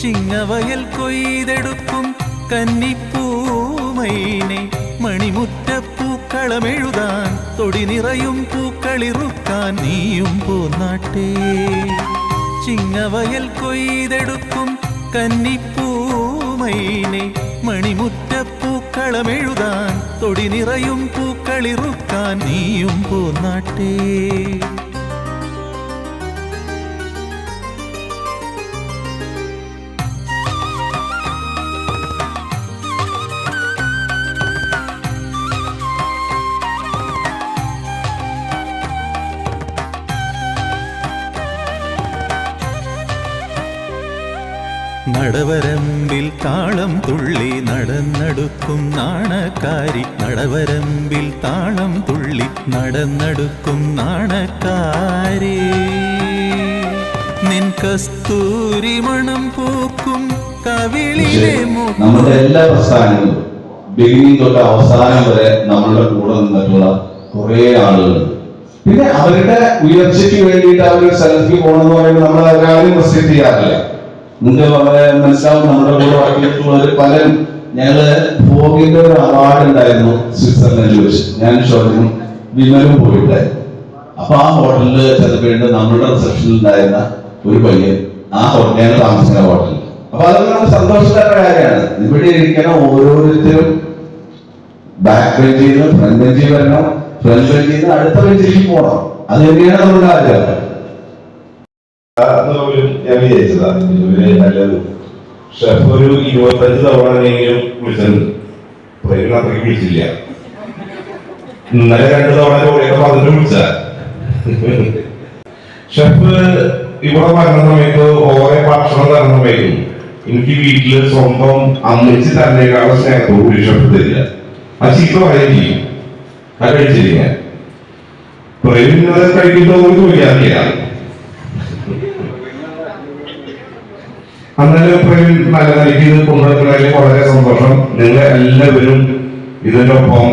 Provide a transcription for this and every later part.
ചിങ്ങവയൽ കൊയ്തെടുക്കും കന്നിപ്പൂമൈനെ മണിമുറ്റപ്പൂക്കളമെഴുതാൻ തൊടി നിറയും പൂക്കളിറുക്കാൻ നീയും പോന്നാട്ടേ. ചിങ്ങവയൽ കൊയ്തെടുക്കും കന്നിപ്പൂമൈനെ മണിമുറ്റപ്പൂക്കളമെഴുതാൻ തൊടി നിറയും പൂക്കളിറുക്കാൻ നീയും പോന്നാട്ടേ. നടവരമ്പിൽ താളം തുള്ളി നടന്നെടുക്കും നാണക്കാരി, നടവരമ്പിൽ താളം തുള്ളി നടന്നെടുക്കും നാണക്കാരി. നിൻ കസ്തൂരി മണം പൂക്കും കവിളിലെ നമ്മുടെ എല്ലാ പ്രസ്ഥാനങ്ങളും ബിഗിനിങ് തൊട്ട് അവസാനം വരെ നമ്മളുടെ കൂടെ നിന്നിട്ടുള്ള കുറെ ആളുകളുണ്ട്. പിന്നെ അവരുടെ ഉയർച്ചയ്ക്ക് വേണ്ടിയിട്ട് അവർ സെൽഫി പോകണമെന്ന് പറയുമ്പോൾ നമ്മൾ അവരാരും റെസ്ട്രിക്ട് ചെയ്യാറില്ല. നിങ്ങൾക്ക് വളരെ മനസ്സിലാവും. നമ്മുടെ കൂടെ വർക്കിയിട്ടുള്ളവർ പലരും ഞങ്ങള് ഫോഗിന്റെ ഒരു അവാർഡ് ഉണ്ടായിരുന്നു സ്വിറ്റ്സർലൻഡിൽ വെച്ച്, ഞാൻ ഷോർട്ടും വിമലും പോയിട്ട്. അപ്പൊ ആ ഹോട്ടലിൽ ചെന്നപ്പോഴുണ്ട് നമ്മുടെ റിസപ്ഷനിൽ ഉണ്ടായിരുന്ന ഒരു പയ്യൻ ആ ഹോട്ടൽ ഞങ്ങൾ താമസിക്കുന്ന ഹോട്ടലിൽ. അപ്പൊ അതൊക്കെ നമുക്ക് സന്തോഷകരമായ കാര്യമാണ്. ഇവിടെ ഇരിക്കണ ഓരോരുത്തരും ബാക്ക് ബെഞ്ചിൽ നിന്ന് ഫ്രണ്ട് ബെഞ്ചിൽ വരണം, ഫ്രണ്ട് ബെഞ്ചിൽ നിന്ന് അടുത്ത ബെഞ്ചിലേക്ക് പോകണം. അത് തന്നെയാണ് നമ്മുടെ ആഗ്രഹം. ഞാൻ വിചാരിച്ചതാ നല്ലത് ഷെഫ് ഒരു 25 തവണയെങ്കിലും വിളിച്ചിട്ടുണ്ട്. പ്രേമിന് അത്രയ്ക്ക് വിളിച്ചില്ല. ഇന്നലെ 2 തവണ കൂടെയൊക്കെ പറഞ്ഞിട്ട് വിളിച്ച ഷെഫ് ഇവിടെ വരുന്ന സമയത്ത് ഓരോ ഭക്ഷണം തരുന്ന സമയത്ത് എനിക്ക് വീട്ടില് സ്വന്തം അമ്മച്ചി തന്നേക്കാളുള്ള സ്നേഹത്തോടുകൂടി ഷെഫ് തരില്ല. ആ ചീത്ത പറയാൻ ചെയ്യും, അത് കഴിച്ചില്ല. പ്രേമിന് കഴിക്കുന്നതോട് ചോദിക്കാറില്ല. അന്നേരം പ്രേം നല്ല നിലയ്ക്ക് ഇത് കൊണ്ടുവരുന്നതിൽ വളരെ സന്തോഷം. നിങ്ങൾ എല്ലാവരും ഇതിന്റെ ഒപ്പം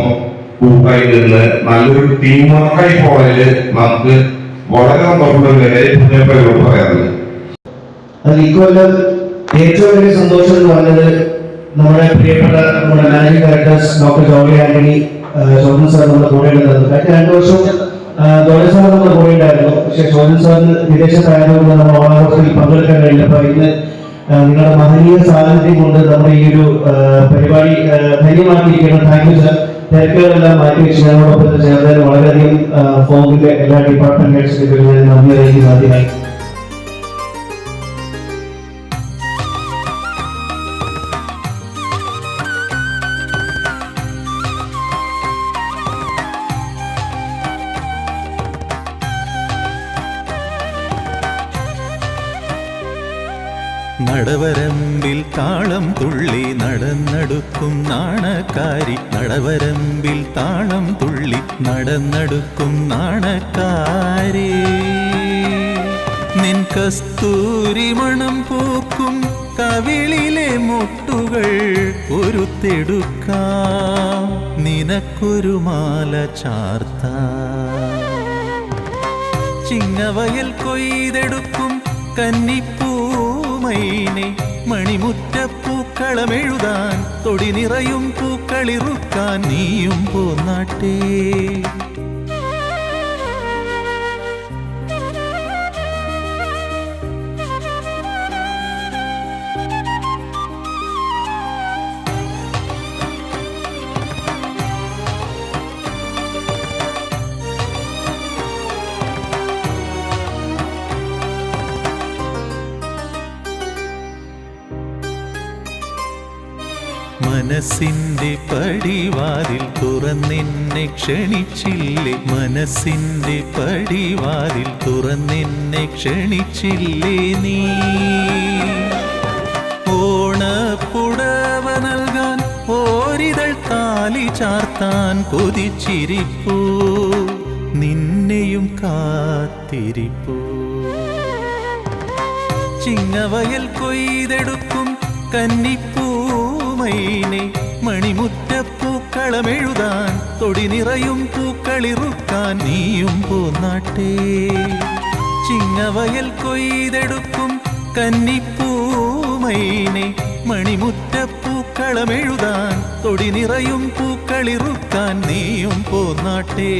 കൂട്ടായി നിന്ന് നല്ലൊരു ടീം വർക്കായി പോയതില് നമുക്ക് വളരെ സന്തോഷമുള്ള പറയാറുണ്ട്. ഇക്കൊല്ലം ഏറ്റവും വലിയ സന്തോഷം എന്ന് പറഞ്ഞത് നമ്മുടെ പ്രിയപ്പെട്ട നമ്മുടെ managing directors doctor Jolly Antony, ചോദൻ സാർ നമ്മുടെ കൂടെ ഉണ്ടായിരുന്നു. കഴിഞ്ഞ 2 വർഷവും ജോളി സാർ നമ്മുടെ കൂടെ ഉണ്ടായിരുന്നു. പക്ഷേ ചോദൻ സാറിന് വിദേശത്തായതുകൊണ്ട് നമ്മൾ ഓണാഘോഷത്തിൽ പങ്കെടുക്കാൻ കഴിഞ്ഞപ്പോൾ ഇന്ന് നിങ്ങളുടെ മഹനീയ സാന്നിധ്യം കൊണ്ട് നമ്മുടെ ഈ ഒരു പരിപാടി ധന്യമാക്കിയിരിക്കണം. Thank you sir. തിരക്കുകളെല്ലാം മാറ്റി വെച്ച് ഞങ്ങളോടൊപ്പം ചേർന്നതിന് വളരെയധികം ഫോമിലെ എല്ലാ ഡിപ്പാർട്ട്മെന്റ് ഹെഡ്സിനും നന്ദി അറിയിക്കുന്ന ആദ്യമായി. നടവരമ്പിൽ താളം തുള്ളി നടന്നെടുക്കും നാണക്കാരി, നടവരമ്പിൽ താളം തുള്ളി നടന്നെടുക്കും നാണക്കാരി. നിൻ കസ്തൂരി മണം പൂക്കും കവിളിലെ മുട്ടുകൾ പൊരുത്തെടുക്കാം, നിനക്കൊരു മാല ചാർത്താം. ചിങ്ങവയൽ കൊയ്തെടുക്കും കന്നിപ്പൂമൈനെ മണിമുറ്റപ്പൂക്കളമെഴുതാൻ തൊടി നിറയും പൂക്കളിറുക്കാൻ നീയും പോന്നാട്ടേ. മനസ്സിന്റെ പടിവാതിൽ തുറന്നെന്നെ ക്ഷണിച്ചില്ലേ, മനസ്സിന്റെ പടിവാതിൽ തുറന്നെന്നെ ക്ഷണിച്ചില്ലേ നീ. ഓണപ്പുടവ നൽകാൻ ഓരിതൾ താലി ചാർത്താൻ കൊതിച്ചിരിപ്പൂ, നിന്നെയും കാത്തിരിപ്പൂ. ചിങ്ങവയൽ കൊയ്തെടുക്കും കന്നിപ്പൂമൈനെ മണിമുറ്റപ്പൂക്കളമെഴുതാൻ തൊടി നിറയും പൂക്കളിറുക്കാൻ നീയും പോന്നാട്ടേ. ചിങ്ങവയൽ കൊയ്തെടുക്കും കന്നിപ്പൂമൈനെ മൈനെ മണിമുറ്റപ്പൂക്കളമെഴുതാൻ തൊടി നിറയും പൂക്കളിറുക്കാൻ നീയും പോന്നാട്ടേ